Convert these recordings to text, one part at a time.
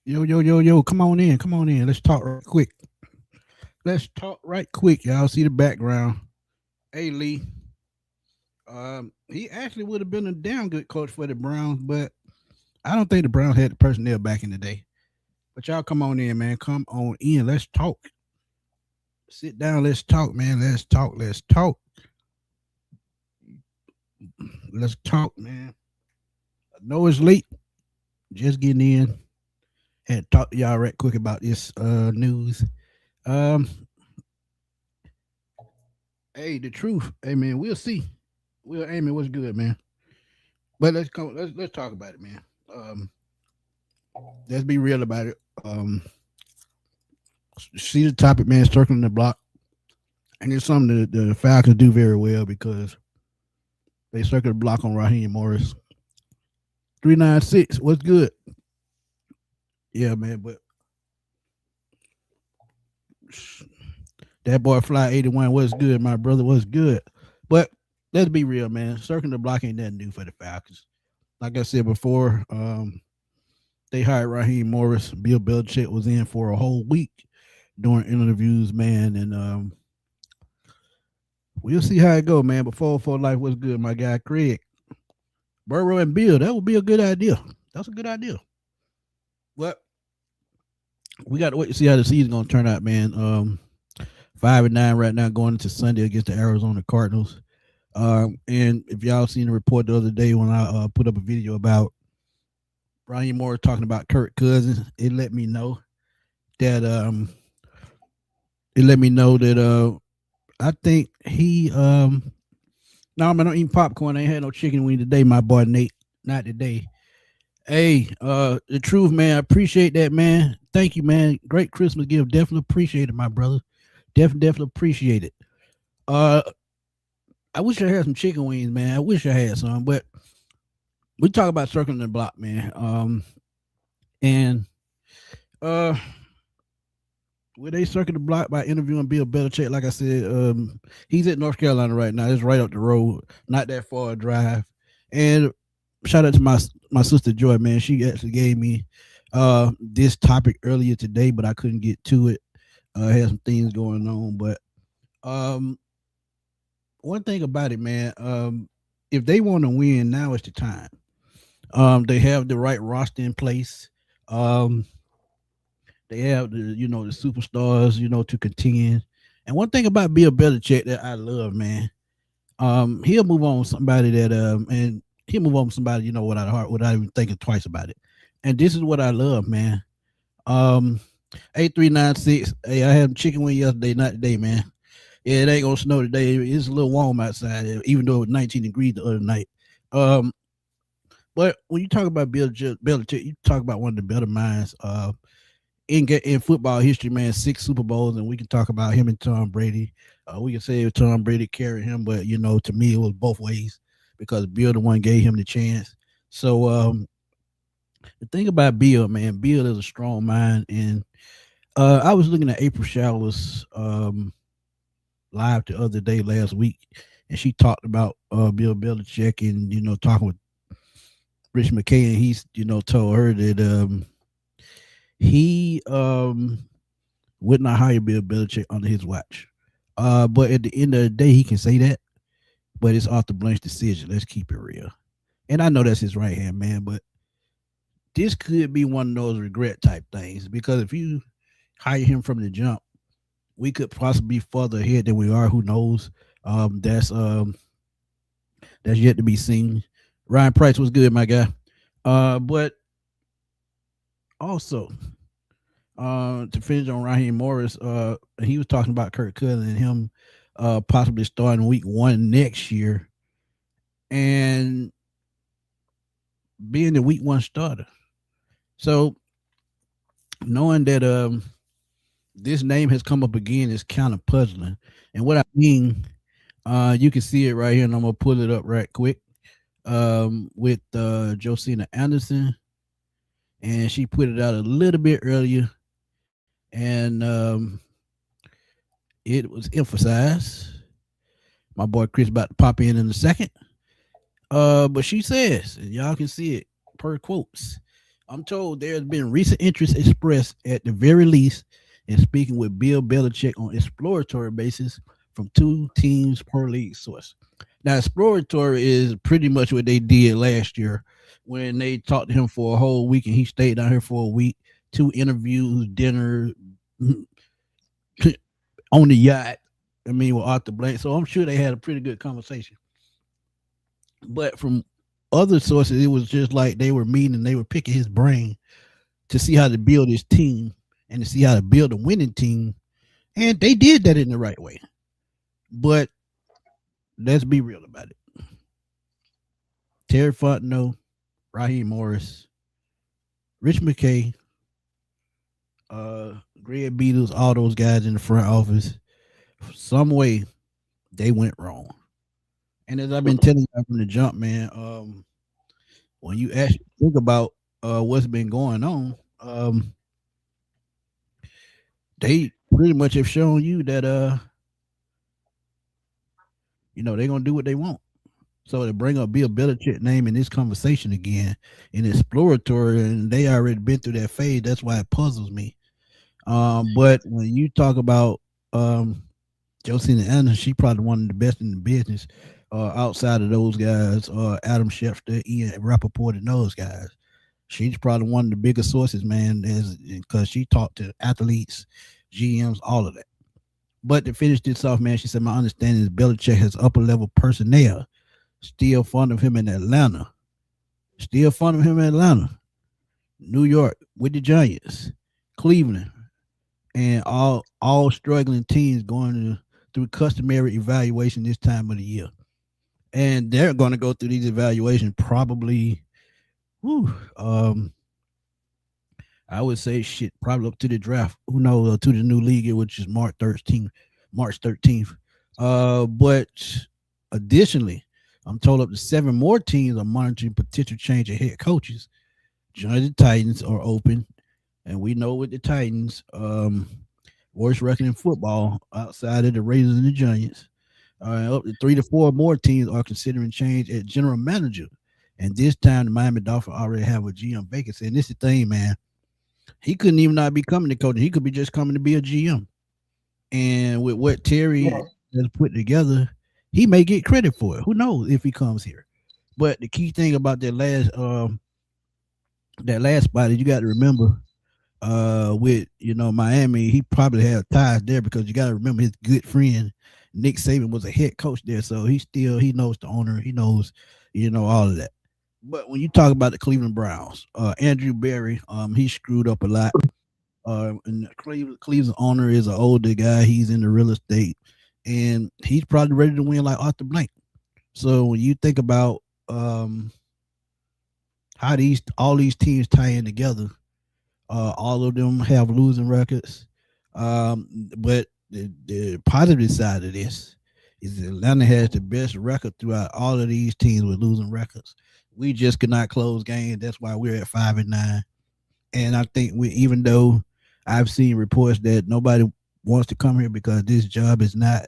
Yo, yo, yo, yo, come on in. Come on in. Let's talk right quick. Let's talk right quick. Y'all see the background. Hey, Lee. He actually would have been a damn good coach for the Browns, but I don't think the Browns had the personnel back in the day. But y'all come on in, man. Come on in. Let's talk. Sit down. Let's talk, man. Let's talk. Let's talk. Let's talk, man. I know it's late. Just getting in. Had to talk to y'all right quick about this news. Um, hey, the truth. Hey, man, we'll see. We'll aim it. What's good, man? But let's come. Let's talk about it, man. Um, let's be real about it. See the topic, man. Circling the block, and it's something that the Falcons do very well because they circle the block on Raheem Morris. 396. What's good? Yeah, man. But that boy Fly 81. What's good, my brother? What's good? But let's be real, man. Circling the block ain't nothing new for the Falcons. Like I said before, they hired Raheem Morris. Bill Belichick was in for a whole week during interviews, man, and we'll see how it go, man. But for life was good, my guy Craig. Burrow and Bill, that would be a good idea. That's a good idea. But we got to wait to see how the season's gonna turn out, man. 5-9 right now, going into Sunday against the Arizona Cardinals. And if y'all seen the report the other day when I put up a video about Brian Moore talking about Kirk Cousins, it let me know that I think he no, man, I don't eat popcorn. I ain't had no chicken wing today, my boy Nate. Not today. Hey, the truth, man. I appreciate that, man. Thank you, man. Great Christmas gift. Definitely appreciate it, my brother. Definitely appreciate it. Uh, I wish I had some chicken wings, man. I wish I had some, but we talk about circling the block, man. And uh, where they circle the block by interviewing Bill Belichick, like I said, he's at North Carolina right now. It's right up the road, not that far a drive. And shout out to my sister Joy, man. She actually gave me this topic earlier today, but I couldn't get to it. I had some things going on, but um, one thing about it, man, if they want to win, now is the time. They have the right roster in place. Um, they have the superstars, to contend. And one thing about Bill Belichick that I love, man, he'll move on with somebody that and he'll move on with somebody, without a heart, without even thinking twice about it. And this is what I love, man. Um 8396. Hey, I had chicken wing yesterday, not today, man. Yeah, it ain't gonna snow today. It's a little warm outside, even though it was 19 degrees the other night. Um, but when you talk about Belichick, you talk about one of the better minds in football history, man. 6 Super Bowls, and we can talk about him and Tom Brady. We can say Tom Brady carried him, but to me, it was both ways because Bill the one gave him the chance. So the thing about Bill, man, Bill is a strong mind, and I was looking at April Showers live the other day last week, and she talked about Bill Belichick and talking with Rich McKay, and he's told her that he would not hire Bill Belichick under his watch. But at the end of the day, he can say that, but it's Arthur Blanch's decision. Let's keep it real. And I know that's his right hand man, but this could be one of those regret type things because if you hire him from the jump, we could possibly be further ahead than we are. Who knows? That's yet to be seen. Ryan Price was good, my guy. But also, to finish on Raheem Morris, he was talking about Kirk Cousins and him possibly starting week 1 next year and being the week 1 starter. So knowing that this name has come up again is kind of puzzling. And what I mean, you can see it right here, and I'm gonna pull it up right quick. With Josina Anderson, and she put it out a little bit earlier, and it was emphasized. My boy Chris about to pop in a second. But she says, and y'all can see it per quotes. I'm told there's been recent interest expressed at the very least in speaking with Bill Belichick on exploratory basis from two teams per league source. Now, exploratory is pretty much what they did last year when they talked to him for a whole week and he stayed down here for a week, two interviews, dinner on the yacht. I mean, with Arthur Blank. So I'm sure they had a pretty good conversation. But from other sources, it was just like they were meeting and they were picking his brain to see how to build his team and to see how to build a winning team. And they did that in the right way. But let's be real about it. Terry Fontenot, Raheem Morris, Rich McKay, Greg Beatles, all those guys in the front office, some way they went wrong. And as I've been telling you from the jump, man, when you actually think about what's been going on, they pretty much have shown you that they're gonna do what they want. So to bring up Bill Belichick name in this conversation again in exploratory, and they already been through that phase. That's why it puzzles me. But when you talk about Josina Anderson, she probably one of the best in the business outside of those guys, Adam Schefter, Ian Rappaport, and those guys. She's probably one of the biggest sources, man, because she talked to athletes, GMs, all of that. But to finish this off, man, she said, my understanding is Belichick has upper level personnel still fond of him in Atlanta. Still fond of him in Atlanta. New York with the Giants. Cleveland. And all struggling teams going through customary evaluation this time of the year. And they're going to go through these evaluations probably, I would say probably up to the draft. Who knows, to the new league, which is March 13th. But additionally, I'm told up to 7 more teams are monitoring potential change of head coaches. Join the Titans are open, and we know with the Titans, worst record in football outside of the Raiders and the Giants. Up to 3 to 4 more teams are considering change at general manager. And this time, the Miami Dolphins already have a GM vacancy. And this is the thing, man. He couldn't even not be coming to coach. He could be just coming to be a GM. And with what Terry has put together, he may get credit for it. Who knows if he comes here? But the key thing about that last spot is you got to remember with Miami, he probably had ties there because you got to remember his good friend Nick Saban was a head coach there, so he knows the owner, he knows all of that. But when you talk about the Cleveland Browns, Andrew Berry, he screwed up a lot. And Cleveland's owner is an older guy. He's in the real estate, and he's probably ready to win like Arthur Blank. So when you think about how all these teams tie in together, all of them have losing records. But the positive side of this is that Atlanta has the best record throughout all of these teams with losing records. We just could not close games. That's why we're at 5-9. And I think even though I've seen reports that nobody wants to come here because this job is not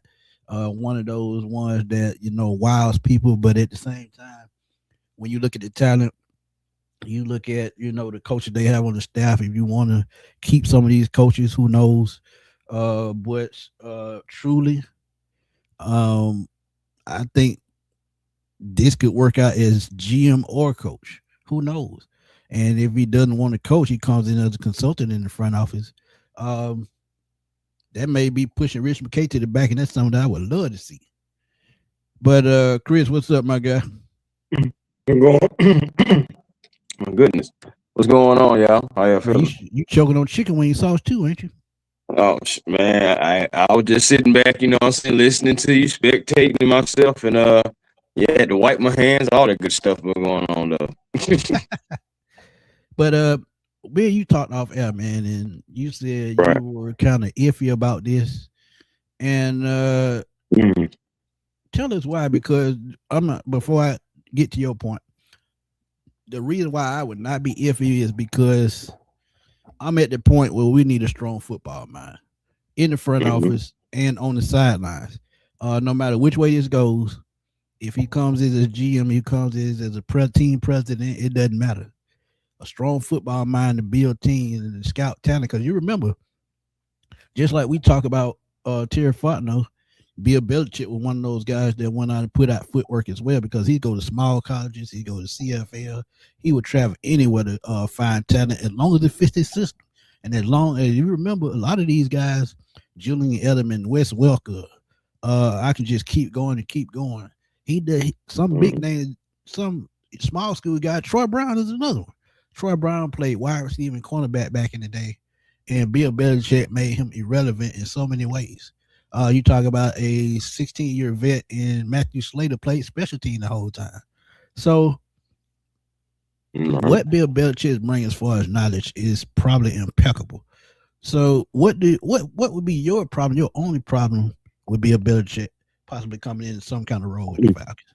one of those ones that wows people, but at the same time, when you look at the talent, you look at the coaches they have on the staff. If you want to keep some of these coaches, who knows? But truly, I think this could work out as GM or coach. Who knows? And if he doesn't want to coach, he comes in as a consultant in the front office. That may be pushing Rich McKay to the back, and that's something that I would love to see. But Chris, what's up, my guy? My goodness, what's going on, y'all? How y'all feeling? You choking on chicken wing sauce too, ain't you? Oh man, I was just sitting back, listening to you, spectating myself, and I had to wipe my hands, all that good stuff was going on though. But Bill, you talked off air, man, and you said you were kind of iffy about this, and tell us why. Because before I get to your point, the reason why I would not be iffy is because I'm at the point where we need a strong football mind in the front office and on the sidelines. No matter which way this goes, if he comes as a GM, he comes as a team president, it doesn't matter. a strong football mind to build teams and to scout talent. Because you remember, just like we talk about Terry Fontenot, Bill Belichick was one of those guys that went out and put out footwork as well because he'd go to small colleges, he'd go to CFL, he would travel anywhere to find talent as long as it fits his system. And as long as you remember, a lot of these guys, Julian Edelman, Wes Welker, I can just keep going and keep going. He did some big name, some small school guy. Troy Brown is another one. Troy Brown played wide receiver and cornerback back in the day, and Bill Belichick made him irrelevant in so many ways. You talk about a 16-year vet, and Matthew Slater played special team the whole time. So what Bill Belichick brings as far as knowledge is probably impeccable. So what would be your problem? Your only problem would be a Belichick possibly coming in some kind of role with the Falcons.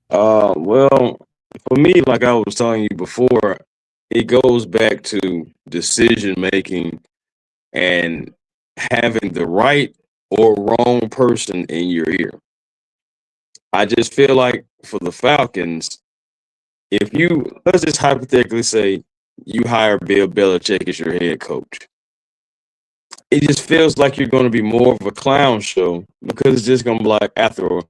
Well, for me, like I was telling you before, it goes back to decision making and having the right or wrong person in your ear. I just feel like for the Falcons, if you let's just hypothetically say you hire Bill Belichick as your head coach, it just feels like you're going to be more of a clown show because it's just going to be like after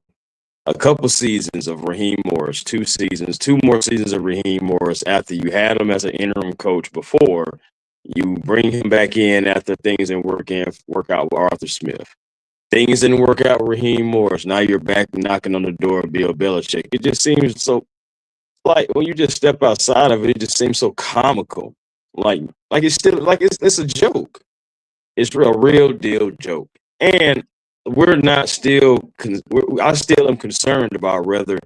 a couple seasons of Raheem Morris, 2 seasons, 2 more seasons of Raheem Morris after you had him as an interim coach before, you bring him back in after things didn't work out with Arthur Smith. Things didn't work out with Raheem Morris. Now you're back knocking on the door of Bill Belichick. It just seems so like when you just step outside of it, it just seems so comical. Like it's still like it's a joke. It's a real deal joke. And we're not still, I still am concerned about whether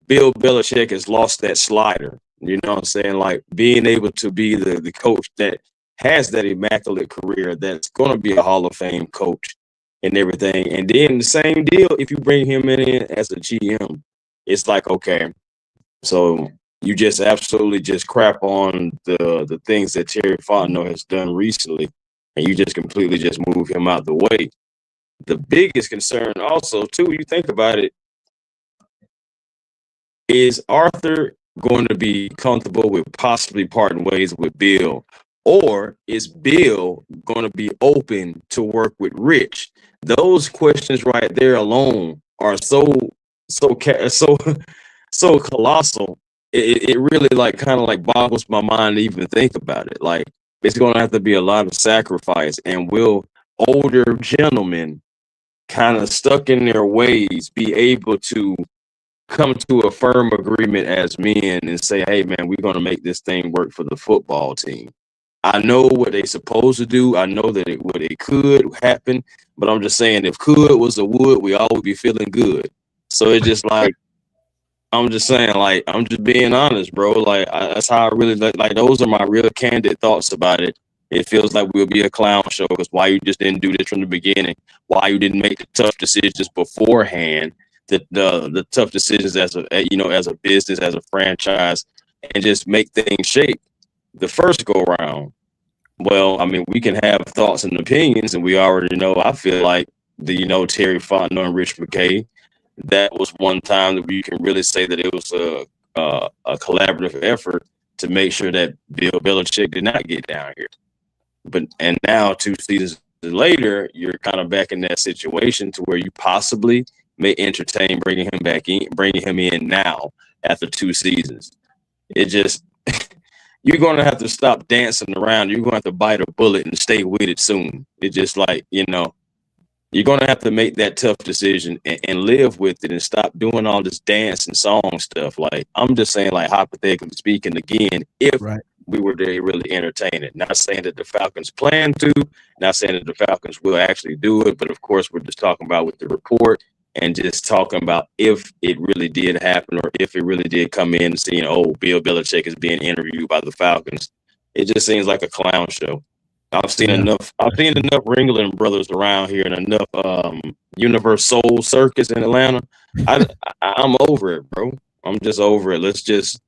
Bill Belichick has lost that slider. You know what I'm saying? Like being able to be the coach that has that immaculate career that's going to be a Hall of Fame coach and everything. And then the same deal, if you bring him in as a GM, it's like, okay, so you just absolutely just crap on the things that Terry Fontenot has done recently, and you just completely just move him out the way. The biggest concern also, too, you think about it, is Arthur going to be comfortable with possibly parting ways with Bill? Or is Bill going to be open to work with Rich? Those questions right there alone are so so colossal. It really like kind of like boggles my mind to even think about it. Like it's going to have to be a lot of sacrifice, and will older gentlemen kind of stuck in their ways be able to come to a firm agreement as men and say, hey man, we're going to make this thing work for the football team? I know what they supposed to do. I know that it could happen, but I'm just saying if could was a would, we all would be feeling good. So it's just like, I'm just saying, like, I'm just being honest, bro. Like, that's how I really like. Those are my real candid thoughts about it. It feels like we'll be a clown show because why you just didn't do this from the beginning? Why you didn't make the tough decisions beforehand? The tough decisions as a business, as a franchise, and just make things shape the first go around. Well, I mean, we can have thoughts and opinions, and we already know. I feel like Terry Fontenot and Rich McKay, that was one time that we can really say that it was a collaborative effort to make sure that Bill Belichick did not get down here. And now 2 seasons later, you're kind of back in that situation to where you possibly may entertain bringing him in now after 2 seasons. It just you're going to have to stop dancing around. You're going to have to bite a bullet and stay with it soon. It's just like, you're going to have to make that tough decision and live with it and stop doing all this dance and song stuff. Like, I'm just saying, like, hypothetically speaking, again, if we were to really entertain it. Not saying that the Falcons plan to, not saying that the Falcons will actually do it, but of course, we're just talking about with the report and just talking about if it really did happen or if it really did come in and seeing, Bill Belichick is being interviewed by the Falcons. It just seems like a clown show. I've seen enough Ringling Brothers around here and enough Universe Soul Circus in Atlanta. I'm over it, bro. I'm just over it. Let's just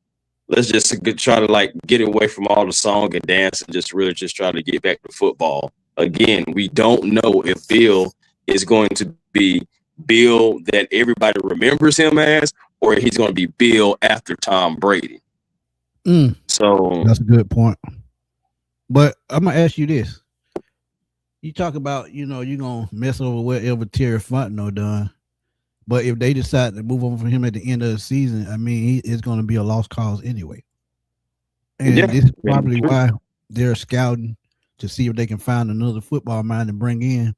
try to like get away from all the song and dance and just really just try to get back to football. Again, we don't know if Bill is going to be Bill that everybody remembers him as, or he's going to be Bill after Tom Brady. So That's a good point. But I'm gonna ask you this: you talk about, you're gonna mess over whatever Terry Fontenot done. But if they decide to move on from him at the end of the season, I mean, it's going to be a lost cause anyway. And yeah, this is yeah, probably true. why they're scouting to see if they can find another football mind to bring in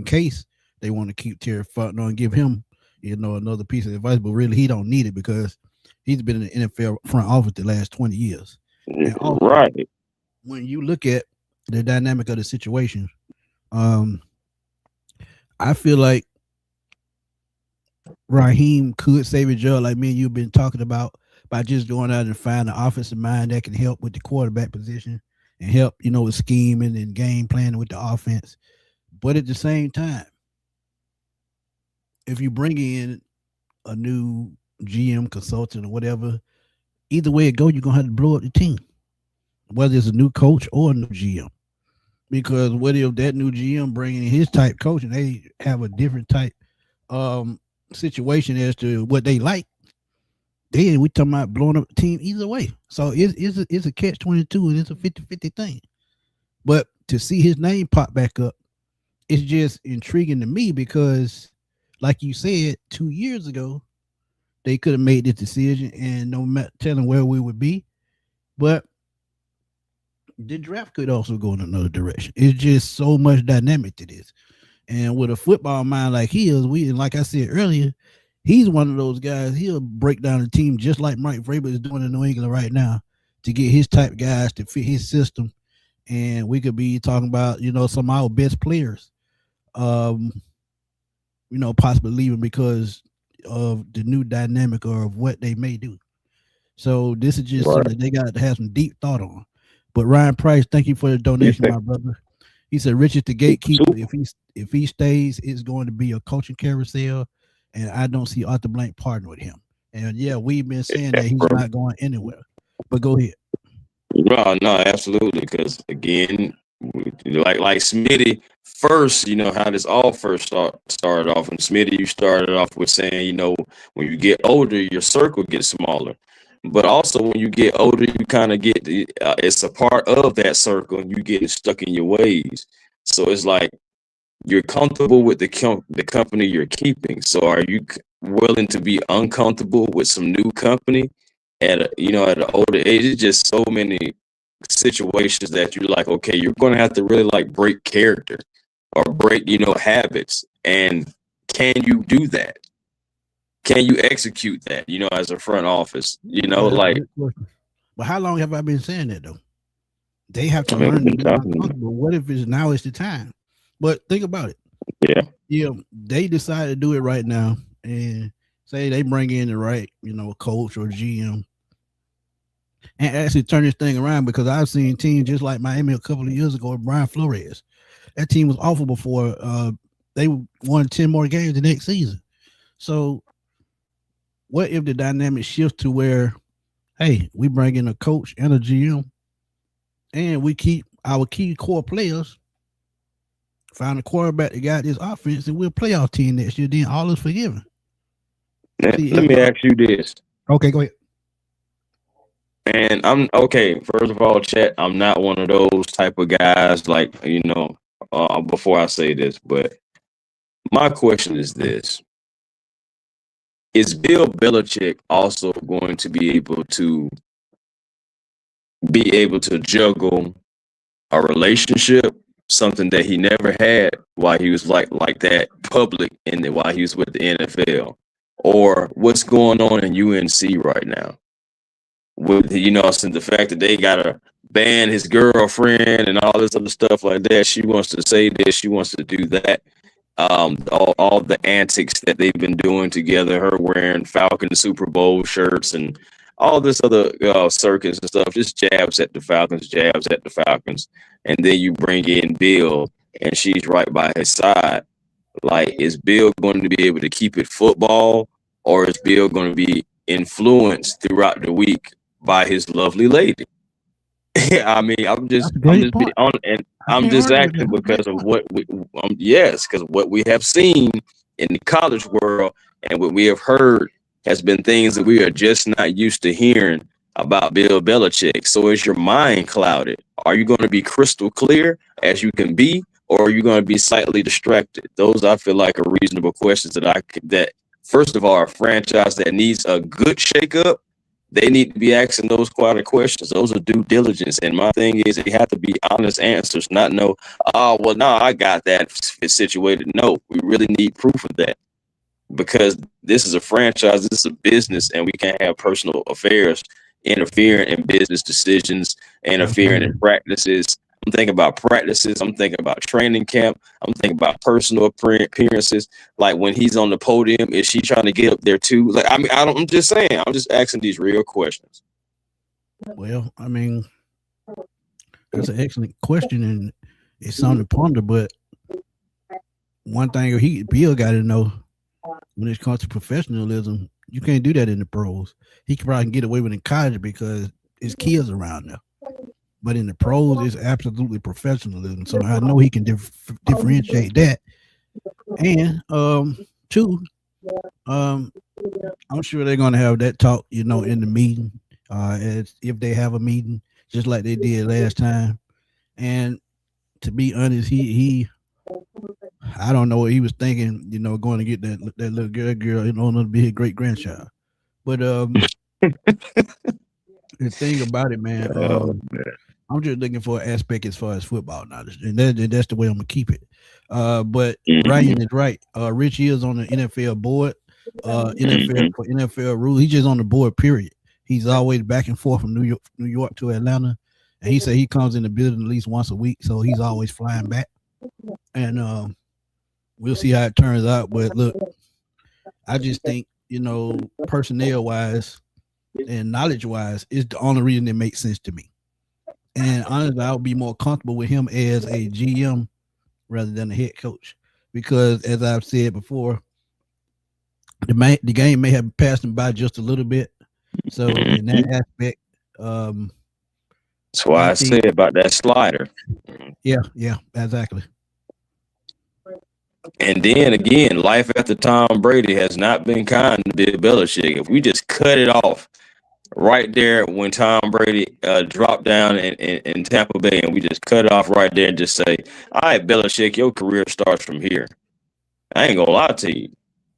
case they want to keep Terry Fontenot and give him, another piece of advice. But really, he don't need it because he's been in the NFL front office the last 20 years. And also, Right. when you look at the dynamic of the situation, um, I feel like Raheem could save a job like me and you've been talking about by just going out and finding an offensive mind that can help with the quarterback position and help, with scheming and game planning with the offense. But at the same time, if you bring in a new GM consultant or whatever, either way it go, you're gonna have to blow up the team, whether it's a new coach or a new GM. Because what if that new GM bringing in his type coach and they have a different type um situation as to what they like? Then we talking about blowing up the team either way. So it's a catch 22 and it's a 50-50 thing. But to see his name pop back up, it's just intriguing to me because, like you said, 2 years ago, they could have made this decision and no matter telling where we would be. But the draft could also go in another direction. It's just so much dynamic to this. And with a football mind like he is, like I said earlier, he's one of those guys. He'll break down the team just like Mike Vrabel is doing in New England right now to get his type guys to fit his system. And we could be talking about, some of our best players, um, possibly leaving because of the new dynamic or of what they may do. So this is just Right. something they got to have some deep thought on. But Ryan Price, thank you for the donation, Yeah. my brother. He said Richard the gatekeeper. Super. If he stays, it's going to be a coaching carousel, and I don't see Arthur Blank partner with him. And yeah, we've been saying Yeah, that he's bro. not going anywhere. But go ahead. No, no, absolutely. Because again, like Smitty first, how this all first started off. And Smitty, you started off with saying, when you get older, your circle gets smaller. But also, when you get older, you kind of get it's a part of that circle, and you get stuck in your ways. So it's like you're comfortable with the company you're keeping. So are you willing to be uncomfortable with some new company at an older age? It's just so many situations that you're like, okay, you're going to have to really like break character or break, habits. And can you do that? Can you execute that, as a front office? Well, that's a Like, good question. But how long have I been saying that though? They have I to mean, we've learn to been be talking. uncomfortable. What if it's now is the time? But think about it. Yeah, Yeah, they decide to do it right now, and say they bring in the right, coach or GM, and actually turn this thing around. Because I've seen teams just like Miami a couple of years ago with Brian Flores. That team was awful before they won 10 more games the next season. So what if the dynamic shifts to where, hey, we bring in a coach and a GM, and we keep our key core players, find a quarterback that got this offense, and we'll playoff team next year. Then all is forgiven. See, let it's me ask you this. okay. Go ahead. And I'm okay. First of all, chat, I'm not one of those type of guys like, before I say this, but my question is this. Is Bill Belichick also going to be able to juggle a relationship, something that he never had while he was like that public and then while he was with the NFL? Or what's going on in UNC right now? With since the fact that they gotta ban his girlfriend and all this other stuff like that. She wants to say this, she wants to do that. All the antics that they've been doing together, her wearing Falcon Super Bowl shirts and all this other circus and stuff, just jabs at the Falcons, jabs at the Falcons. And then you bring in Bill and she's right by his side. Like, is Bill going to be able to keep it football, or is Bill going to be influenced throughout the week by his lovely lady? I mean, That's a I'm great just being point. on, and I I'm can't just argue with that. asking That's a great because of point. what yes, because what we have seen in the college world and what we have heard has been things that we are just not used to hearing about Bill Belichick. So is your mind clouded? Are you going to be crystal clear as you can be, or are you going to be slightly distracted? Those I feel like are reasonable questions that first of all, a franchise that needs a good shakeup, they need to be asking those quality questions. Those are due diligence. And my thing is, they have to be honest answers, not no, oh, well, no, I got that situated. No, we really need proof of that because this is a franchise, this is a business, and we can't have personal affairs interfering in business decisions, interfering in practices. I'm thinking about practices. I'm thinking about training camp. I'm thinking about personal appearances. Like when he's on the podium, is she trying to get up there too? Like, I mean, I'm just saying, I'm just asking these real questions. Well, I mean, that's an excellent question, and it's something to ponder. But one thing Bill got to know when it comes to professionalism, you can't do that in the pros. He can probably get away with it in college because his kids around there. But in the pros, it's absolutely professionalism. So I know he can differentiate that. And two, I'm sure they're gonna have that talk, in the meeting, as if they have a meeting, just like they did last time. And to be honest, he I don't know what he was thinking, going to get that little girl, to be his great grandchild. But the thing about it, man, I'm just looking for an aspect as far as football knowledge, and that's the way I'm gonna keep it. But Ryan is right. Rich is on the NFL board, NFL for NFL rules. He's just on the board. Period. He's always back and forth from New York to Atlanta, and he said he comes in the building at least once a week, so he's always flying back. And we'll see how it turns out. But look, I just think personnel wise and knowledge wise is the only reason it makes sense to me. And honestly, I would be more comfortable with him as a GM rather than a head coach because, as I've said before, the game may have passed him by just a little bit. So in that aspect, that's why I said about that slider. Yeah, exactly. And then again, life after Tom Brady has not been kind to Bill Belichick. If we just cut it off right there when Tom Brady dropped down in Tampa Bay, and we just cut it off right there and just say, all right, Belichick, your career starts from here. I ain't gonna lie to you.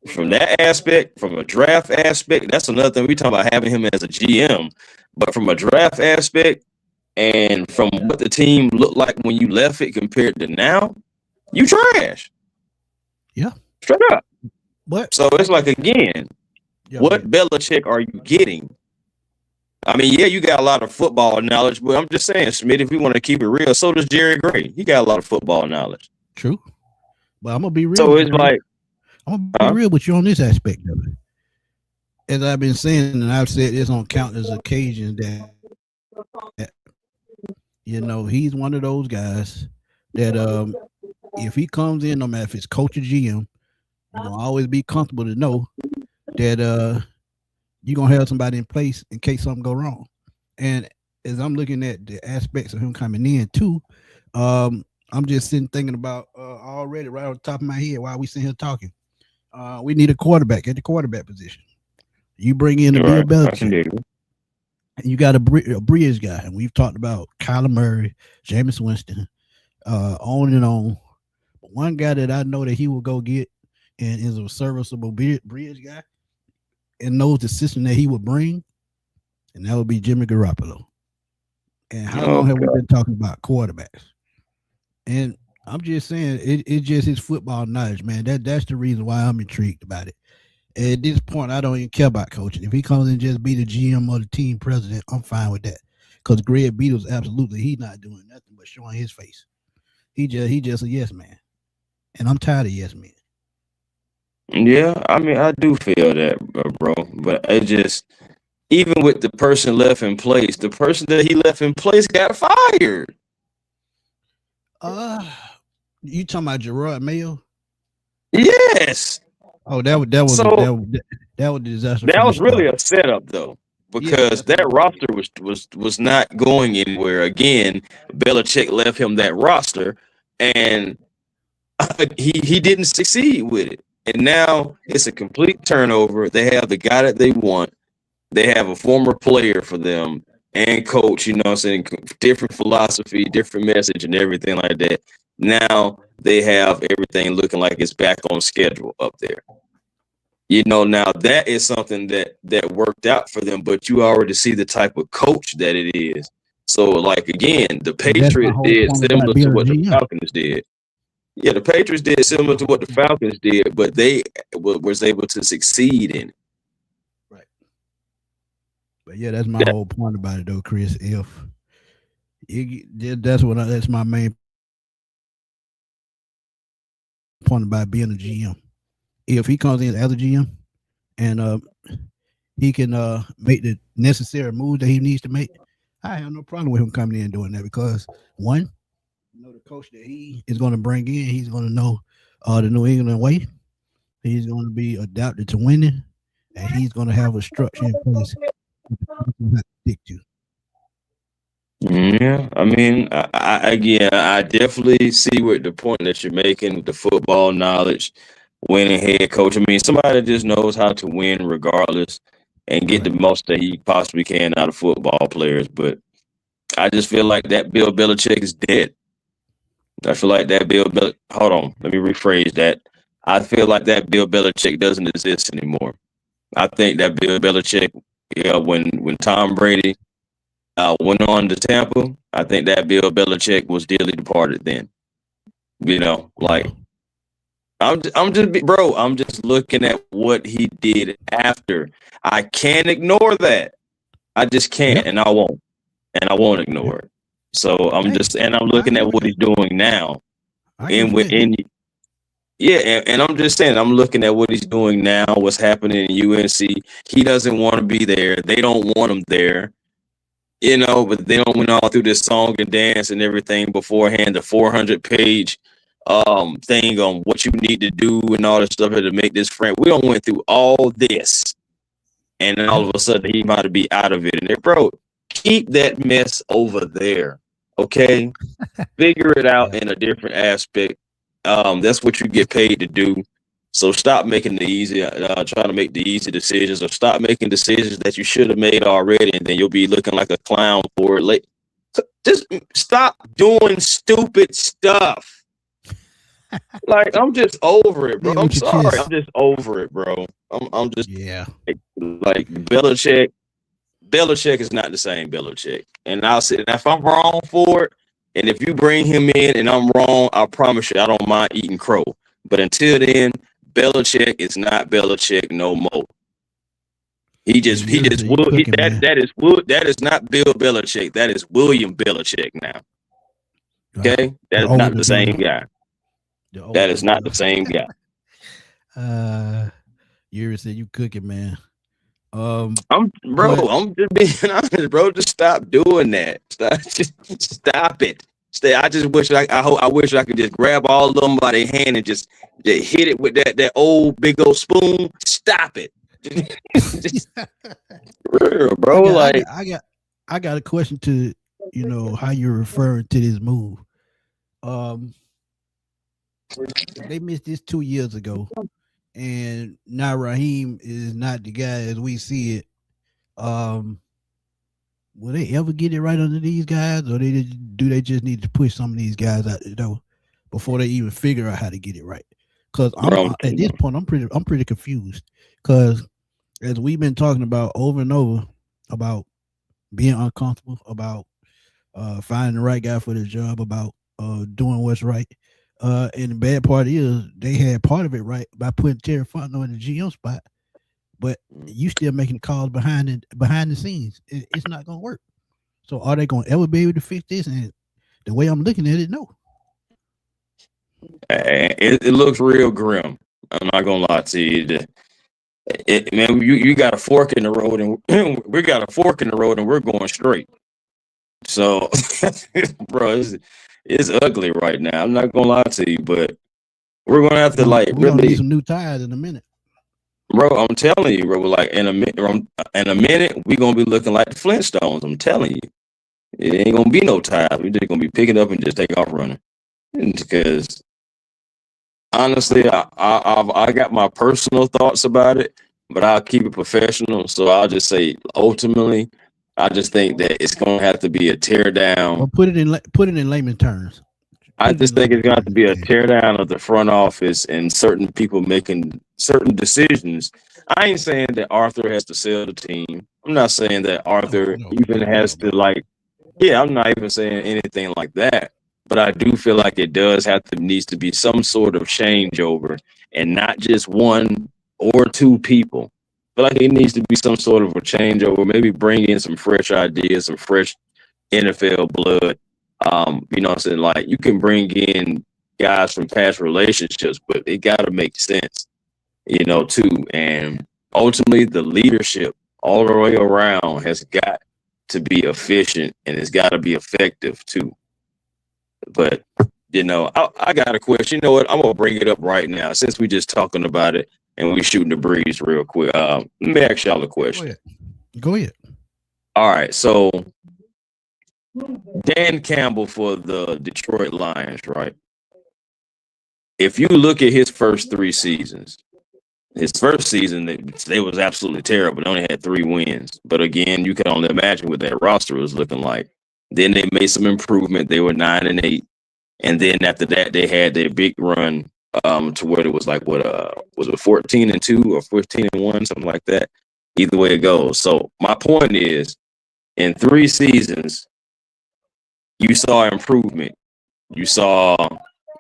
From that aspect, from a draft aspect, that's another thing. We talk about having him as a GM, but from a draft aspect and from what the team looked like when you left it compared to now, you trash. Yeah. Straight up. But so it's like, again, what Belichick are you getting? I mean, yeah, you got a lot of football knowledge, but I'm just saying, Smitty, if we want to keep it real, so does Jerry Gray. He got a lot of football knowledge. True. But I'm going to be real. So it's like, I'm going to be real with you on this aspect of it. As I've been saying, and I've said this on countless occasions, that he's one of those guys that if he comes in, no matter if it's coach or GM, you're going to always be comfortable to know that you're going to have somebody in place in case something go wrong. And as I'm looking at the aspects of him coming in too, I'm just sitting thinking about already right on the top of my head while we sitting here talking. We need a quarterback at the quarterback position. You bring in a Bill Belichick. And you got a bridge guy. And we've talked about Kyler Murray, Jameis Winston, on and on. But one guy that I know that he will go get and is a serviceable bridge guy and knows the system that he would bring, and that would be Jimmy Garoppolo. And how long have we been talking about quarterbacks? And I'm just saying, it's just his football knowledge, man. That's the reason why I'm intrigued about it. At this point, I don't even care about coaching. If he comes and just be the GM or the team president, I'm fine with that. Because Greg Beatles, absolutely, he's not doing nothing but showing his face. He just a yes man. And I'm tired of yes men. Yeah, I mean, I do feel that, bro. But it just, even with the person left in place, the person that he left in place got fired. You talking about Gerard Mayo? Yes. Oh, that was a disaster. That was really a setup, though, because that roster was not going anywhere. Again, Belichick left him that roster, and he didn't succeed with it. And now it's a complete turnover. They have the guy that they want, they have a former player for them and coach, you know what I'm saying, different philosophy, different message and everything like that. Now they have everything looking like it's back on schedule up there. You know, now that is something that worked out for them, but you already see the type of coach that it is. So, like again, the And that's my Patriots whole did point similar about to being a what the GM. Falcons did. Yeah, the Patriots did similar to what the Falcons did, but they was able to succeed in it. Right. But yeah, that's my whole point about it, though, Chris. If that's my main point about being a GM. If he comes in as a GM and he can make the necessary moves that he needs to make, I have no problem with him coming in and doing that because one, you know, the coach that he is going to bring in, he's going to know the New England way. He's going to be adapted to winning, and he's going to have a structure in place that the coach will have to stick to. Yeah, I mean, again, I definitely see what the point that you're making with the football knowledge, winning head coach. I mean, somebody that just knows how to win regardless and get the Right. most that he possibly can out of football players. But I just feel like that Bill Belichick is dead. I feel like that hold on, let me rephrase that. I feel like that Bill Belichick doesn't exist anymore. I think that Bill Belichick, yeah, when Tom Brady went on to Tampa, I think that Bill Belichick was dearly departed then. You know, like Yeah. I'm just looking at what he did after. I can't ignore that. I just can't, Yep. and I won't Yep. ignore it. So Hey, I'm I looking agree at with what that. he's doing now, I can and respect that. yeah, and I'm just saying, I'm looking at what he's doing now, what's happening in UNC. He doesn't want to be there. They don't want him there, you know, but they don't went all through this song and dance and everything beforehand, the 400-page thing on what you need to do and all this stuff to make this friend. We don't went through all this, and then all Yeah. of a sudden he might be out of it. And bro, keep that mess over there, okay? Figure it out Yeah. in a different aspect. That's what you get paid to do. So stop making the easy, trying to make the easy decisions, or stop making decisions that you should have made already, and then you'll be looking like a clown for it. Like, just stop doing stupid stuff. Like, I'm just over it, bro. Say it I'm with your sorry, I'm chest. just over it, bro. I'm just Yeah. like Belichick. Belichick is not the same Belichick. And I'll say, if I'm wrong for it, and if you bring him in and I'm wrong, I promise you, I don't mind eating crow. But until then, Belichick is not Belichick no more. Hey, Jurison, you cooking, man. That is not Bill Belichick. That is William Belichick now. Okay, that The is not older the same Bill. guy. The That older is not Bill. the same guy. uh, Jurison, you cooking, man. Bro. But I'm just being honest, bro. Just stop doing that. Just stop it. Stay. I just wish I wish I could just grab all of them by their hand and just hit it with that old big old spoon. Stop it. Just real, bro. I Like, got, I got, I got a question to how you're referring to this move. Um, they missed this 2 years ago, and now Raheem is not the guy as we see it. Um, will they ever get it right under these guys, or do they just need to push some of these guys out the door before they even figure out how to get it right? Because I'm bro, at this point, I'm pretty confused. Because as we've been talking about over and over about being uncomfortable, about finding the right guy for the job, about doing what's right. And the bad part is they had part of it right by putting Terry Fontenot in the GM spot, but you still making the calls behind the scenes. It's not gonna work. So are they gonna ever be able to fix this? And the way I'm looking at it, no. it looks real grim. I'm not gonna lie to you. Man, you got a fork in the road, and we got a fork in the road, and we're going straight. So, bro, it's ugly right now. I'm not gonna lie to you, but we're gonna have to like We gonna need really, some new tires in a minute. bro. I'm telling you, bro. Like in a minute, we gonna be looking like the Flintstones. I'm telling you, it ain't gonna be no tires. We just gonna be picking up and just take off running. Because honestly, I got my personal thoughts about it, but I'll keep it professional. So I'll just say, ultimately, I just think that it's going to have to be a tear Or down. put it in layman terms. I Put it just in think layman it's going to have to terms. be a Yeah. tear down of the front office and certain people making certain decisions. I ain't saying that Arthur has to sell the team. I'm not saying that No, Arthur no, even has hell to no. like. Yeah, I'm not even saying anything like that. But I do feel like it does have to needs to be some sort of changeover and not just one or two people. But like it needs to be some sort of a changeover. Maybe bring in some fresh ideas, some fresh NFL blood. You know what I'm saying? Like you can bring in guys from past relationships, but it gotta make sense, you know, too. And ultimately the leadership all the way around has got to be efficient and it's got to be effective too. But you know, I got a question. You know what? I'm gonna bring it up right now since we just talking about it and we shooting the breeze real quick. Let me ask y'all a Go question. ahead. Go ahead. All right, so Dan Campbell for the Detroit Lions, right? If you look at his first three seasons, his first season, they was absolutely terrible. They only had 3 wins. But again, you can only imagine what that roster was looking like. Then they made some improvement. They were 9-8. And then after that, they had their big run to where it was like, what, was it 14-2 or 15-1, something like that? Either way it goes. So my point is, in 3 seasons, you saw improvement. You saw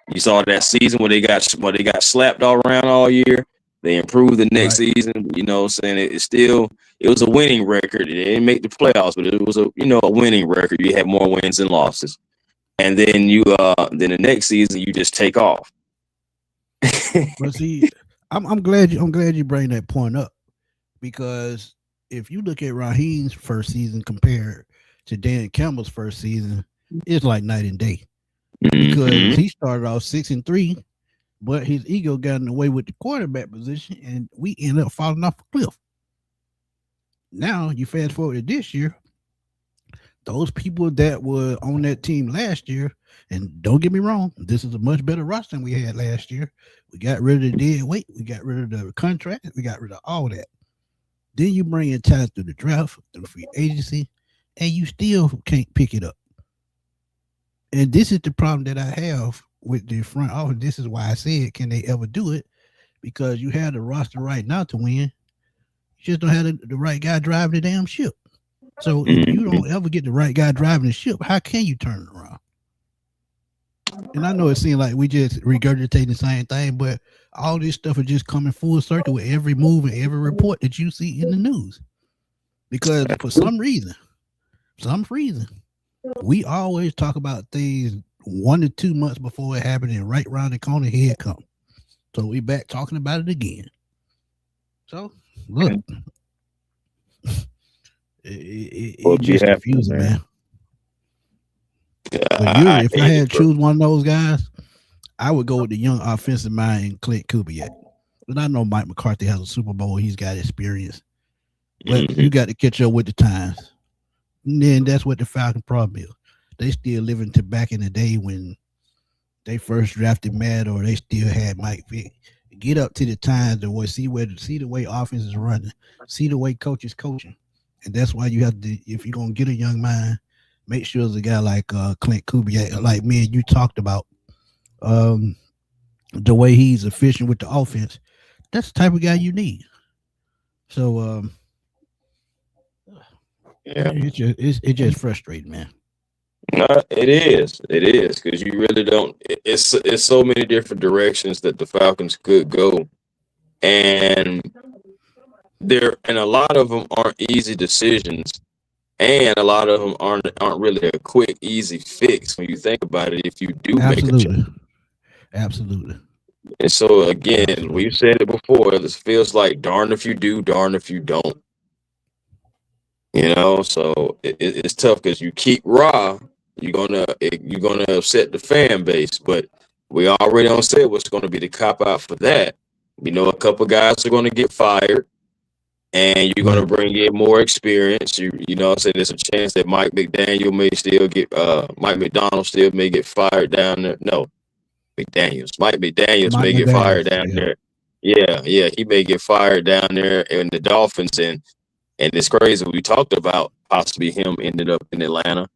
that season where they got slapped all around all year. They improved the next Right. season. You know, saying it was a winning record. It didn't make the playoffs, but it was a winning record. You had more wins than losses. And then then the next season you just take off. But see, I'm glad you bring that point up because if you look at Raheem's first season compared to Dan Campbell's first season, it's like night and day. Because Mm-hmm. he started off 6-3, but his ego got in the way with the quarterback position, and we ended up falling off a cliff. Now you fast forward to this year, those people that were on that team last year, and don't get me wrong, this is a much better roster than we had last year. We got rid of the dead weight, we got rid of the contract, we got rid of all that. Then you bring in talent through the draft, through free agency, and you still can't pick it up. And this is the problem that I have with the front office. This is why I said, can they ever do it? Because you have the roster right now to win. You just don't have the right guy driving the damn ship. So if you Mm-hmm. don't ever get the right guy driving the ship, how can you turn it around? And I know it seems like we just regurgitating the same thing, but all this stuff is just coming full circle with every move and every report that you see in the news. Because for some reason, we always talk about things 1 to 2 months before it happened, and right around the corner, here it comes. So we back talking about it again. So look, it's What be just happening, confusing, man? man. But I if I hate it, had to bro. choose one of those guys, I would go with the young offensive mind, Clint Kubiak. But I know Mike McCarthy has a Super Bowl; he's got experience. But Mm-hmm. you got to catch up with the times. And then that's what the Falcon problem is. They still living to back in the day when they first drafted Matt, or they still had Mike Vick. Get up to the times the way see the way offense is running, see the way coaches coaching, and that's why you have to. If you're gonna get a young mind, make sure it's a guy like Clint Kubiak, like me and you talked about. Um, the way he's efficient with the offense, that's the type of guy you need. So Yeah. it's just frustrating, man. It is, because you really don't. It's so many different directions that the Falcons could go, and and a lot of them aren't easy decisions, and a lot of them aren't really a quick, easy fix when you think about it. If you do make a change, Absolutely, absolutely, and so again, absolutely, we've said it before. This feels like darn if you do, darn if you don't. You know, so it's tough because you keep raw, you're gonna upset the fan base. But we already on said what's going to be the cop out for that. We know a couple guys are going to get fired, and you're going to right. bring in more experience. You know, so there's a chance that Mike McDonald still may get fired down there. No, Mike McDaniels Mike may get fired McDaniels, down yeah, there. Yeah, he may get fired down there in the Dolphins, and it's crazy. We talked about possibly him ended up in Atlanta,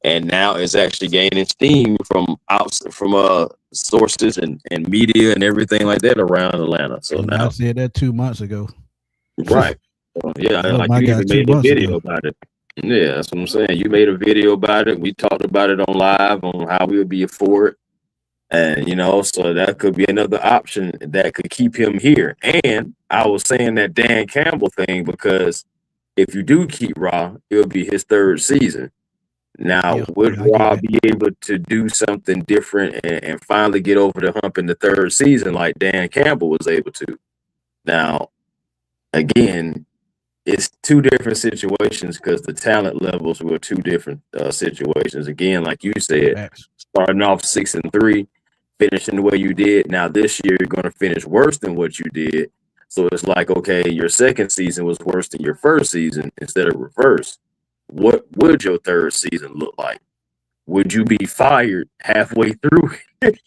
and now it's actually gaining steam from sources and media and everything like that around Atlanta. So And I now, said that 2 months ago. right? Yeah, That was like my you guy even two made a months video ago. about it. Yeah, that's what I'm saying. You made a video about it. We talked about it on live on how we would be for it. And so that could be another option that could keep him here. And I was saying that Dan Campbell thing because if you do keep Ra, it'll be his third season. Now, Yeah, would yeah, I get Ra that. be able to do something different and finally get over the hump in the third season like Dan Campbell was able to? Now, again, it's two different situations because the talent levels were two different situations. Again, like you said, Facts. starting off 6-3, finishing the way you did. Now this year you're going to finish worse than what you did. So it's like, okay, your second season was worse than your first season instead of reverse. What would your third season look like? Would you be fired halfway through?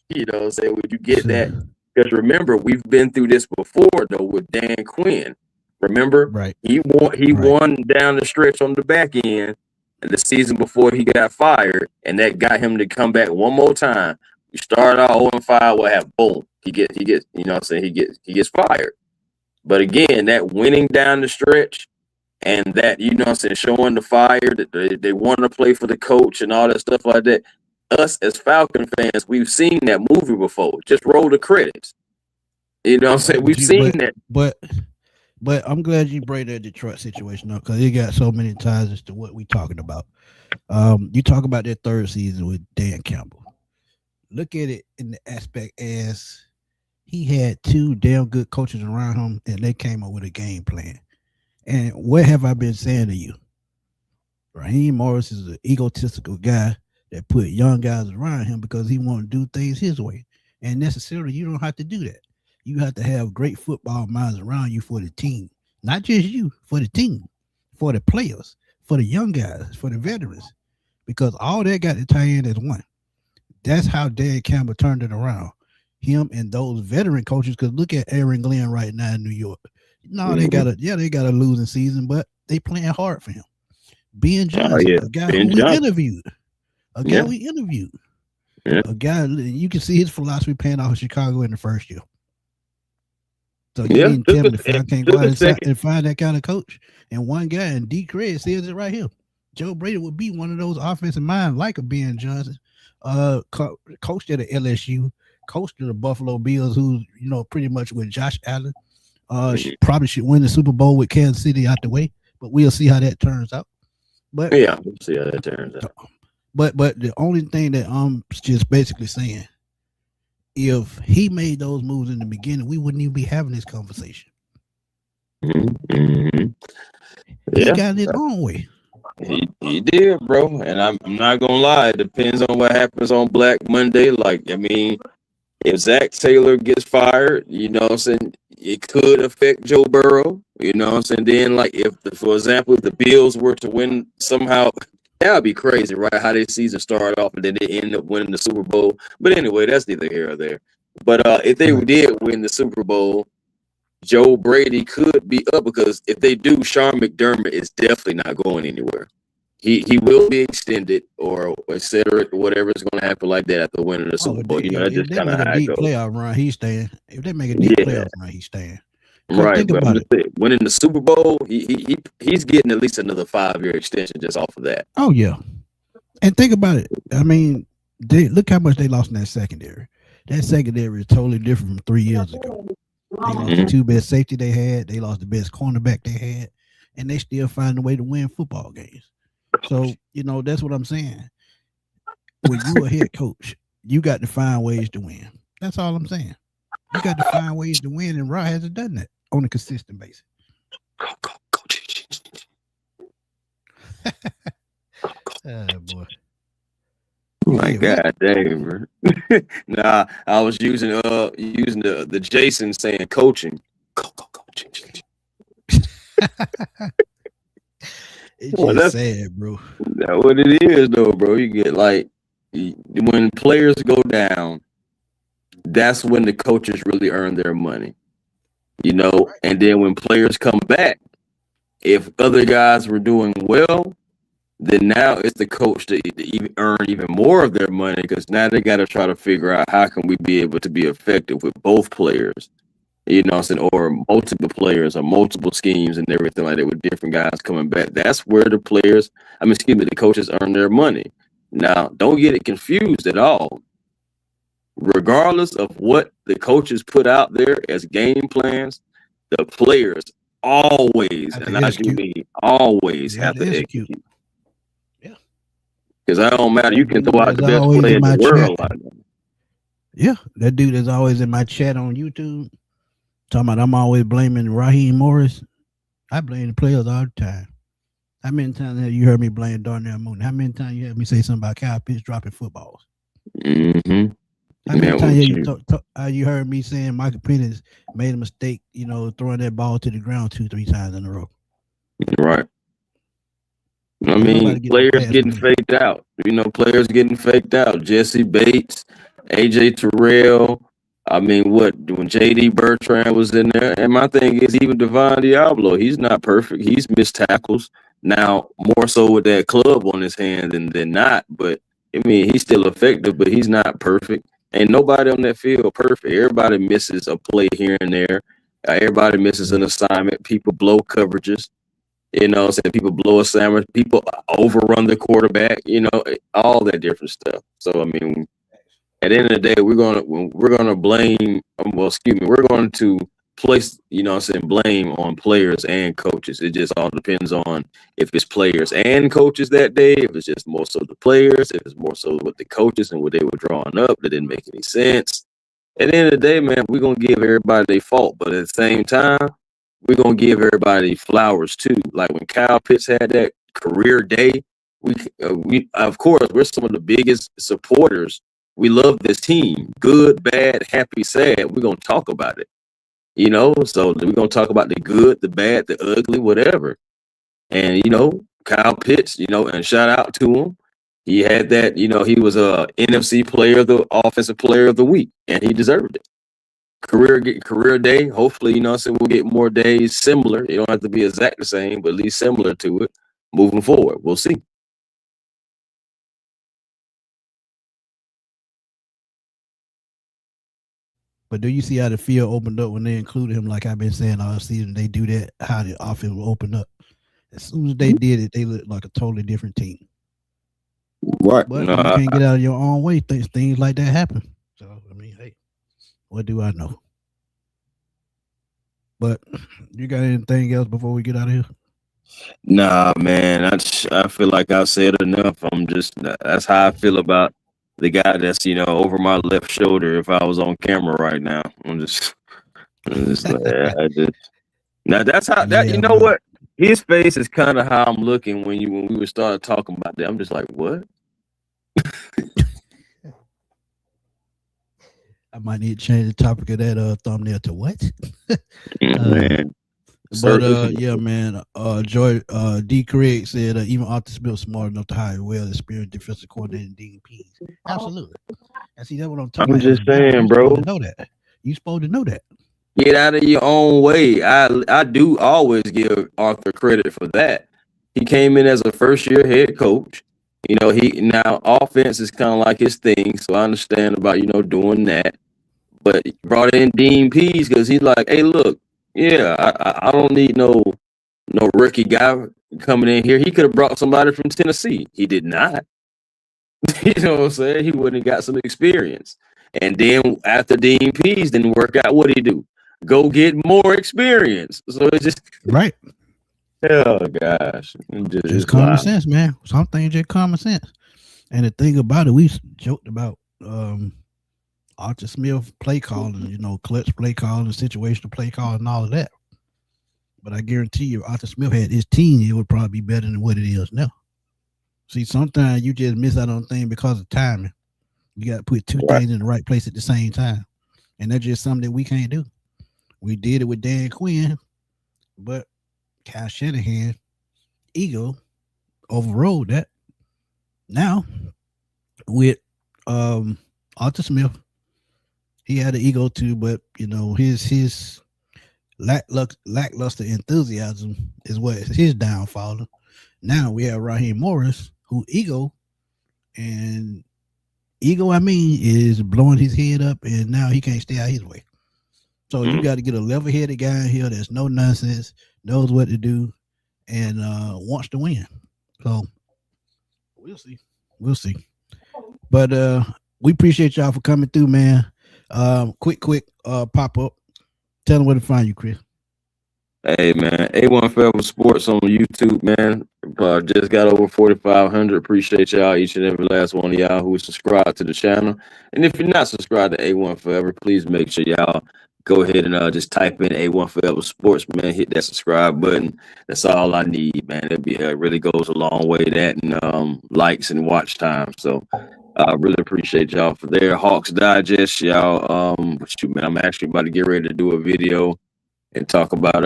You know what I'm saying? Would you get that? Because remember, we've been through this before though with Dan Quinn. Remember, Right, he right. won down the stretch on the back end and the season before he got fired, and that got him to come back one more time. We started out 0-5, what happened? Boom. He gets, you know what I'm saying? He gets fired. But again, that winning down the stretch and that, you know what I'm saying, showing the fire that they want to play for the coach and all that stuff like that. Us as Falcon fans, we've seen that movie before. Just roll the credits. You know what I'm saying? But We've you, seen that. but I'm glad you bring that Detroit situation up because it got so many ties as to what we talking about. You talk about that third season with Dan Campbell. Look at it in the aspect as he had two damn good coaches around him, and they came up with a game plan. And what have I been saying to you? Raheem Morris is an egotistical guy that put young guys around him because he want to do things his way. And necessarily, you don't have to do that. You have to have great football minds around you for the team, not just you, for the team, for the players, for the young guys, for the veterans, because all that got to tie in as one. That's how Dan Campbell turned it around. Him and those veteran coaches, because look at Aaron Glenn right now in New York. No, they got a losing season, but they playing hard for him. Ben Oh Johnson, yeah, a guy who Ben we Johnson. interviewed, a guy Yeah, we interviewed, yeah, a guy you can see his philosophy paying off in Chicago in the first year. So you yeah. mean tell me the Falcons can't go Took out a second. and find that kind of coach? And one guy, and D. Craig says it right here. Joe Brady would be one of those offensive minds like a Ben Johnson, coached at LSU, coached at the Buffalo Bills, who's pretty much with Josh Allen. Probably should win the Super Bowl with Kansas City out the way, but we'll see how that turns out. But Yeah, we'll see how that turns out. but the only thing that I'm just basically saying, if he made those moves in the beginning, we wouldn't even be having this conversation. Mm-hmm. He Yeah, got his own way. he did, bro. And I'm not gonna lie. It depends on what happens on Black Monday. Like, I mean, if Zach Taylor gets fired, you know what I'm saying, it could affect Joe Burrow. You know what I'm saying? Then, like, for example, if the Bills were to win somehow, that would be crazy, right? How their season started off and then they end up winning the Super Bowl. But anyway, that's neither here or there. But if they did win the Super Bowl, Joe Brady could be up because if they do, Sean McDermott is definitely not going anywhere. He will be extended or et cetera, whatever is going to happen like that after winning the Super Bowl. That's If just they kind of make a how it deep goes. playoff run, he's staying. If they make a deep Yeah, playoff run, he's staying. Because right. think But I'm about just it. saying, winning the Super Bowl, he's getting at least another 5-year extension just off of that. Oh yeah, and think about it. I mean, look how much they lost in that secondary. That secondary is totally different from 3 years ago. They lost the two best safety they had. They lost the best cornerback they had, and they still find a way to win football games. So that's what I'm saying. When you a head coach, you got to find ways to win. That's all I'm saying. You got to find ways to win, and Rod hasn't done that on a consistent basis. Oh boy. My God, dang, bro. Nah, I was using the Jason saying coaching. It's just sad, bro. That's what it is, though, bro. You get like when players go down, that's when the coaches really earn their money. And then when players come back, if other guys were doing well, then now it's the coach to even earn even more of their money because now they got to try to figure out how can we be able to be effective with both players, what I'm saying, or multiple players or multiple schemes and everything like that with different guys coming back. That's where the the coaches earn their money. Now, don't get it confused at all. Regardless of what the coaches put out there as game plans, the players always, have to and I do execute. mean always, You have to execute. execute. Yeah. Because that don't matter. You That can dude throw out that's the best always player in in the my chat. world like that. Yeah, that dude is always in my chat on YouTube. Talking about I'm always blaming Raheem Morris. I blame the players all the time. How many times have you heard me blame Darnell Mooney? How many times you heard me say something about Kyle Pitts dropping footballs? Mm-hmm. How many Man, times have what you heard me saying Michael Penix made a mistake, throwing that ball to the ground 2-3 times in a row? right. I Ain't nobody mean, getting no players pass getting from me. faked out. Players getting faked out. Jesse Bates, AJ Terrell. I mean, what when JD Bertrand was in there, and my thing is even Devon Diablo. He's not perfect. He's missed tackles now, more so with that club on his hand than not. But I mean, he's still effective, but he's not perfect. Ain't nobody on that field perfect. Everybody misses a play here and there. Everybody misses an assignment. People blow coverages. Saying people blow a sandwich, people overrun the quarterback, all that different stuff. So I mean, at the end of the day, we're gonna blame. We're going to place, blame on players and coaches. It just all depends on if it's players and coaches that day. If it's just more so the players, if it's more so with the coaches and what they were drawing up that didn't make any sense. At the end of the day, man, we're gonna give everybody their fault, but at the same time, we're gonna give everybody flowers too. Like when Kyle Pitts had that career day, we of course we're some of the biggest supporters. We love this team, good, bad, happy, sad. We're gonna talk about it, So we're gonna talk about the good, the bad, the ugly, whatever. And Kyle Pitts, and shout out to him. He had that, he was a NFC player of the offensive player of the week, and he deserved it. Career day. Hopefully, we'll get more days similar. It don't have to be exact the same, but at least similar to it moving forward. We'll see. But do you see how the field opened up when they included him? Like I've been saying all season, they do that. How the offense will open up. As soon as they did it, they looked like a totally different team. Right. But you can't get out of your own way. Things like that happen. So I mean, hey, what do I know? But you got anything else before we get out of here? Nah, man. I feel like I've said enough. That's how I feel about the guy that's over my left shoulder. If I was on camera right now, I'm just now that's how that Yeah, what his face is kind of how I'm looking when we were started talking about that. I'm just like, what? I might need to change the topic of that thumbnail to what? Man. But yeah, man. Joy D. Craig said even Arthur Smith smart enough to hire well experienced defensive coordinator Dean Pease. Absolutely. And see, that's what I'm talking I'm about. just saying, bro. You supposed to know that. Get out of your own way. I do always give Arthur credit for that. He came in as a first year head coach. He now offense is kind of like his thing, so I understand about doing that. But he brought in Dean Pease because he's like, hey, look, yeah, I don't need no rookie guy coming in here. He could have brought somebody from Tennessee. He did not. You know what I'm saying? He wouldn't have got some experience. And then after Dean Pease didn't work out, what did he do? Go get more experience. So it's just right. Oh gosh, just common sense, man. Some things just common sense. And the thing about it, we joked about Arthur Smith play calling, clutch play calling, situational play calling, and all of that. But I guarantee you, Arthur Smith had his team, it would probably be better than what it is now. See, sometimes you just miss out on things because of timing. You got to put two things in the right place at the same time. And that's just something that we can't do. We did it with Dan Quinn, but Kyle Shanahan, ego, overrode that. Now, with Arthur Smith, he had an ego too, but his lackluster enthusiasm is what is his downfall. Now we have Raheem Morris, who and ego, I mean, is blowing his head up, and now he can't stay out his way. So you got to get a level-headed guy in here that's no nonsense, knows what to do, and wants to win. So we'll see. We'll see. But we appreciate y'all for coming through, man. Quick pop up. Tell them where to find you, Chris. Hey man, A1 Forever Sports on YouTube, man. Just got over 4,500. Appreciate y'all, each and every last one of y'all who subscribed to the channel. And if you're not subscribed to A1 Forever, please make sure y'all go ahead and just type in A1 Forever Sports, man. Hit that subscribe button. That's all I need, man. It really goes a long way, that and likes and watch time. So I really appreciate y'all for there. Hawks Digest, y'all. Shoot, man, I'm actually about to get ready to do a video and talk about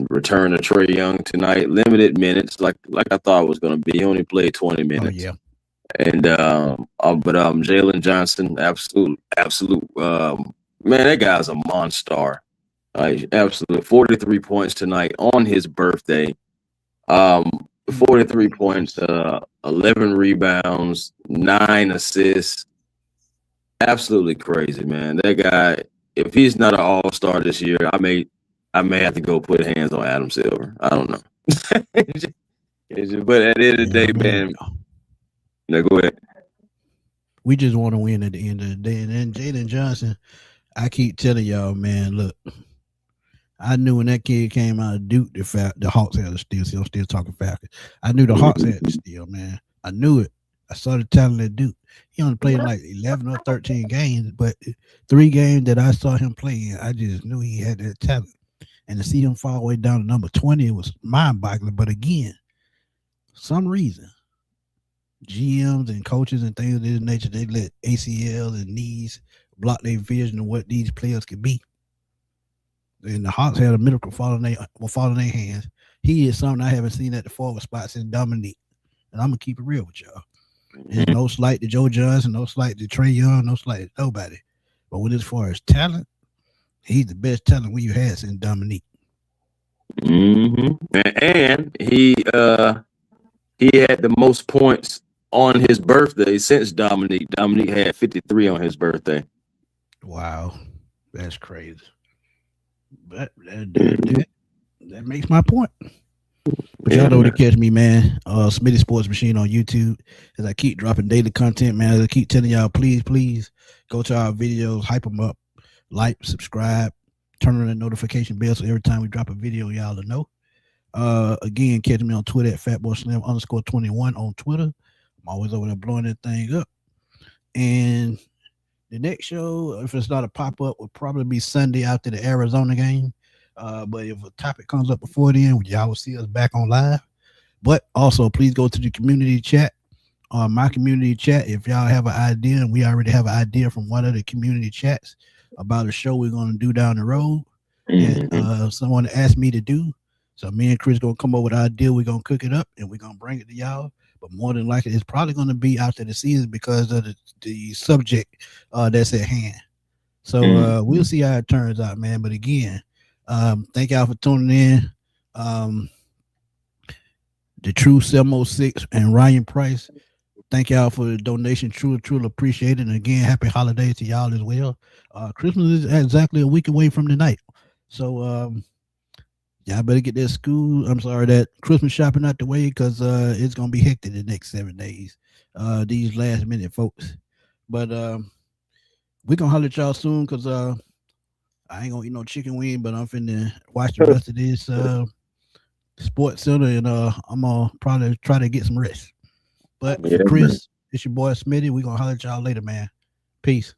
return of Trae Young tonight. Limited minutes, like I thought it was gonna be. He only played 20 minutes. Oh, yeah. And but Jalen Johnson, absolute man, that guy's a monster. Absolute 43 points tonight on his birthday. 43 points, 11 rebounds, 9 assists. Absolutely crazy, man. That guy, if he's not an all-star this year, I may have to go put hands on Adam Silver. I don't know. But at the end of the day, man. No, go ahead. We just want to win at the end of the day. And then Jalen Johnson, I keep telling y'all, man, look, I knew when that kid came out of Duke, the Hawks had to steal. See, I'm still talking Falcons. I knew the Hawks had to steal, man. I knew it. I saw the talent at Duke. He only played like 11 or 13 games, but 3 games that I saw him playing, I just knew he had that talent. And to see him fall way down to number 20 was mind-boggling. But again, some reason, GMs and coaches and things of this nature, they let ACLs and knees block their vision of what these players could be. And the Hawks had a miracle fall in their hands. He is something I haven't seen at the forward spot since Dominique. And I'm going to keep it real with y'all. There's no slight to Joe Johnson, no slight to Trae Young, no slight to nobody. But when as far as talent, he's the best talent we had since Dominique. And he had the most points on his birthday since Dominique. Dominique had 53 on his birthday. Wow, that's crazy. But that makes my point. But y'all know where to catch me, man. Smitty Sports Machine on YouTube. As I keep dropping daily content, man. As I keep telling y'all, please go to our videos, hype them up, like, subscribe, turn on the notification bell so every time we drop a video, y'all will know. Again, catch me on Twitter at fatboyslim_21 on Twitter. I'm always over there blowing that thing up. And the next show, if it's not a pop-up, will probably be Sunday after the Arizona game. But if a topic comes up before then, y'all will see us back on live. But also, please go to the community chat, my community chat. If y'all have an idea, and we already have an idea from one of the community chats about a show we're going to do down the road, and someone asked me to do. So me and Chris going to come up with an idea. We're going to cook it up, and we're going to bring it to y'all. But more than likely, it's probably going to be after the season because of the subject that's at hand. So we'll see how it turns out, man. But again, thank y'all for tuning in. The True 706 and Ryan Price, thank y'all for the donation. Truly appreciate it. And again, happy holidays to y'all as well. Christmas is exactly a week away from tonight. So y'all better get that Christmas shopping out the way because it's going to be hectic the next 7 days. These last minute folks. But we're going to holler at y'all soon because I ain't gonna eat no chicken wing, but I'm finna watch the rest of this Sports Center, and I'm gonna probably try to get some rest. But for Chris, it's your boy Smitty. We're gonna holler at y'all later, man. Peace.